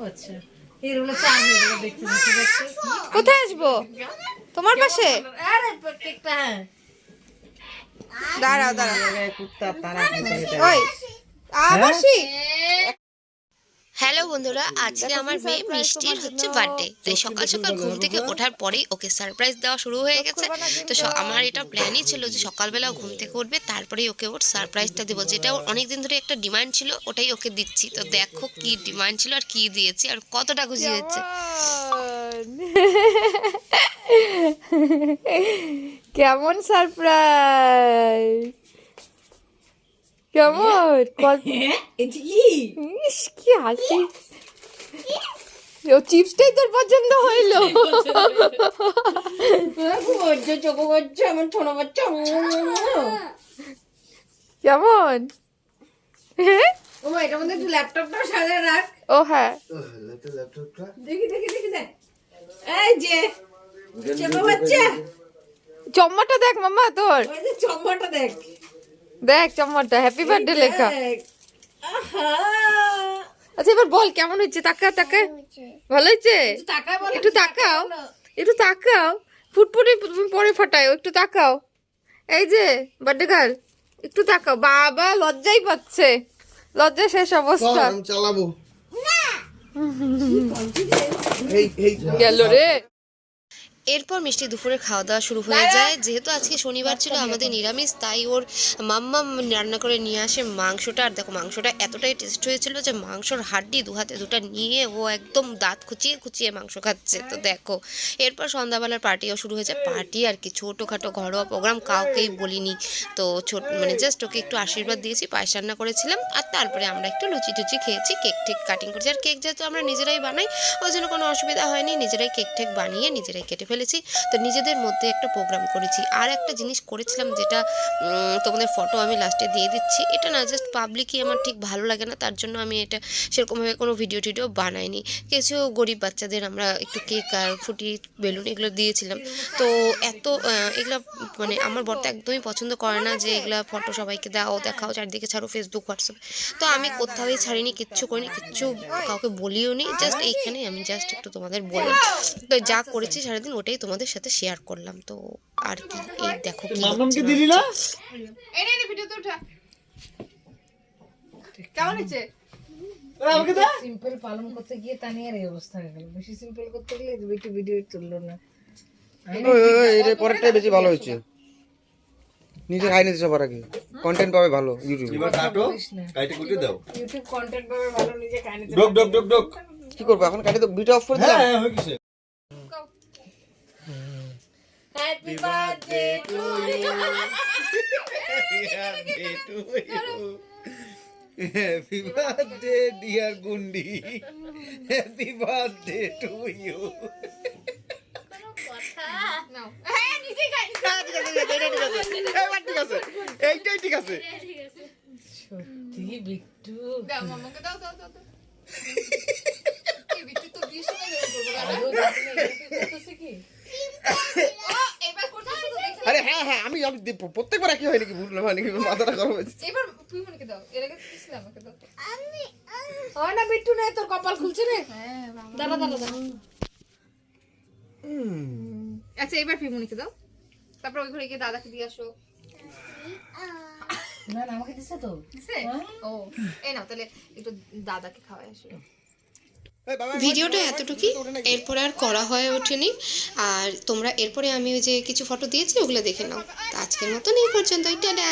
আচ্ছা এরগুলো চাই এগুলো দেখতে দেখতে কোথায় আসবো তোমার পাশে? আরে কেকটা দাঁড়াও দাঁড়াও কুত্তা তারা ওই আবাসি। হ্যালো বন্ধুরা, আজকে আমার মেয়ে মিষ্টির হচ্ছে বার্থডে। তো সকাল সকাল ঘুম থেকে ওঠার পরেই ওকে সারপ্রাইজ দেওয়া শুরু হয়ে গেছে। তো আমার এটা প্ল্যানই ছিল যে সকালবেলা ঘুম থেকে উঠবে, তারপরেই ওকে ওর সারপ্রাইজটা দেবো, যেটা ওর অনেকদিন ধরে একটা ডিমান্ড ছিল, ওটাই ওকে দিচ্ছি। তো দেখো কি ডিমান্ড ছিল আর কি দিয়েছি আর কতটা খুশি হচ্ছে। কেমন সারপ্রাইজ, কেমন কি হাসি। ও চিপসটাই তোর পছন্দ হইলো? কেমন? এটার মধ্যে একটু ল্যাপটপটা সাজিয়ে রাখ। ও হ্যাঁ দেখি দেখি দেখি দেখ, এই যে ছোট বাচ্চা চম্মাটা দেখ মামা তোর, ওই যে চম্মাটা দেখ, দেখ চম্মাটা হ্যাপি বার্থডে লেখা। আহা আচ্ছা এবার বল কেমন হয়েছে, তাকা তাকা। ভালো হয়েছে? তাকায় বল, একটু তাকাও, একটু তাকাও। ফুটফুটি পরে ফাটায়, একটু তাকাও। এই যে বার্থডে গার্ল একটু তাকাও। বাবা লজ্জাই পাচ্ছে, লজ্জা শেষ অবস্থা। চালাবো গেল রে। এরপর মিষ্টি দুপুরে খাওয়া দাওয়া শুরু হয়ে যায়। যেহেতু আজকে শনিবার ছিল, আমাদের নিরামিষ, তাই ওর মাম্মা রান্না করে নিয়ে আসে মাংসটা। আর দেখো মাংসটা এতটাই টেস্ট হয়েছিল যে মাংসর হাড্ডি দু হাতে দুটা নিয়ে ও একদম দাঁত খুচিয়ে খুচিয়ে মাংস খাচ্ছে। তো দেখো এরপর সন্ধ্যাবেলার পার্টিও শুরু হয়েছে। পার্টি আর কি ছোটোখাটো ঘরোয়া প্রোগ্রাম, কাউকেই বলিনি। তো মানে জাস্ট ওকে একটু আশীর্বাদ দিয়েছি, পায়েস রান্না করেছিলাম, আর তারপরে আমরা একটু লুচি টুচি খেয়েছি, কেক টেক কাটিং করেছি। আর কেক যেহেতু আমরা নিজেরাই বানাই, ওই জন্য কোনো অসুবিধা হয়নি, নিজেরাই কেক টেক বানিয়ে নিজেরাই কেটে ফেলেছি। তো নিজেদের মধ্যে একটা প্রোগ্রাম করেছি। আর একটা জিনিস করেছিলাম, যেটা তোমাদের ফটো আমি লাস্টে দিয়ে দিচ্ছি। এটা না জাস্ট পাবলিকই আমার ঠিক ভালো লাগে না, তার জন্য আমি এটা সেরকমভাবে কোনো ভিডিও টিডিও বানাইনি। কিছু গরিব বাচ্চাদের আমরা একটু কেক আর ফুটি বেলুন এগুলো দিয়েছিলাম। তো এগুলো মানে আমার বর তো একদমই পছন্দ করে না যে এগুলো ফটো সবাইকে দাও, দেখাও, চারদিকে ছাড়ো, ফেসবুক হোয়াটসঅ্যাপ। তো আমি কোথাওই ছাড়িনি, কিচ্ছু করিনি, কিচ্ছু কাউকে বলিও নি। জাস্ট এইখানেই আমি জাস্ট একটু তোমাদের বললাম। তো যা করেছি সারাদিন ওটাই তোমাদের সাথে শেয়ার করলাম। তো আর কি, এই দেখো কি মামামকে দিলি না? এই ভিডিওতে ওঠা কেমন হয়েছে? আমাকে দে। সিম্পল পালন করতে গিয়ে তানিয়ার এই অবস্থা হয়ে গেল। বেশি সিম্পল করতে গেলে একটু ভিডিও তুললো না। এর পরেরটাই বেশি ভালো হয়েছে। নিজে খাই নিতে সবার আগে কন্টেন্ট পাবে ভালো ইউটিউবে। এবার কাটো, কাইটে কুটে দাও। ইউটিউব কন্টেন্ট পাবে ভালো, নিজে খায় নিতে ডক ডক ডক ডক। কি করবো এখন? কাটি তো ভিডিও অফ করে দিলাম। হ্যাঁ হয়ে গেছে। Happy birthday to you, happy birthday dear Gundi, happy birthday to you. এইটাই ঠিক আছে। সত্যি বিট্টু দাও মামাকে, দাও দাও দাও এই বিট্টু তো দিস না আদৌ দেখলে করতেছে কি? এবার করতেছ তো দেখে। আরে হ্যাঁ হ্যাঁ আমি প্রত্যেকবার একই হয় নাকি? ভুল হয় নাকি? মাথাটা গরম হয়েছে। এবার তুই মনে দাও, এর আগে দিছিস না আমাকে, দাও। হয় না বিট্টু, না তোর কপাল খুলছে রে। দাঁড়া দাঁড়া দাঁড়া, আচ্ছা এবার ফিমুনিকে দাও, তারপর ওই ঘরে গিয়ে দাদাকে দিয়ে আসো। না না আমাকে দিছে তো। দিছে? ও এই নাও তাহলে একটু দাদাকে খাওয়াই আসো। ভিডিওটা এতটুকুই, এরপরে আর করা হয়ে ওঠেনি। আর তোমরা এরপরে আমি ওই যে কিছু ফটো দিয়েছি ওগুলো দেখে নাও। তো আজকের মতন এই পর্যন্তই, টাটা।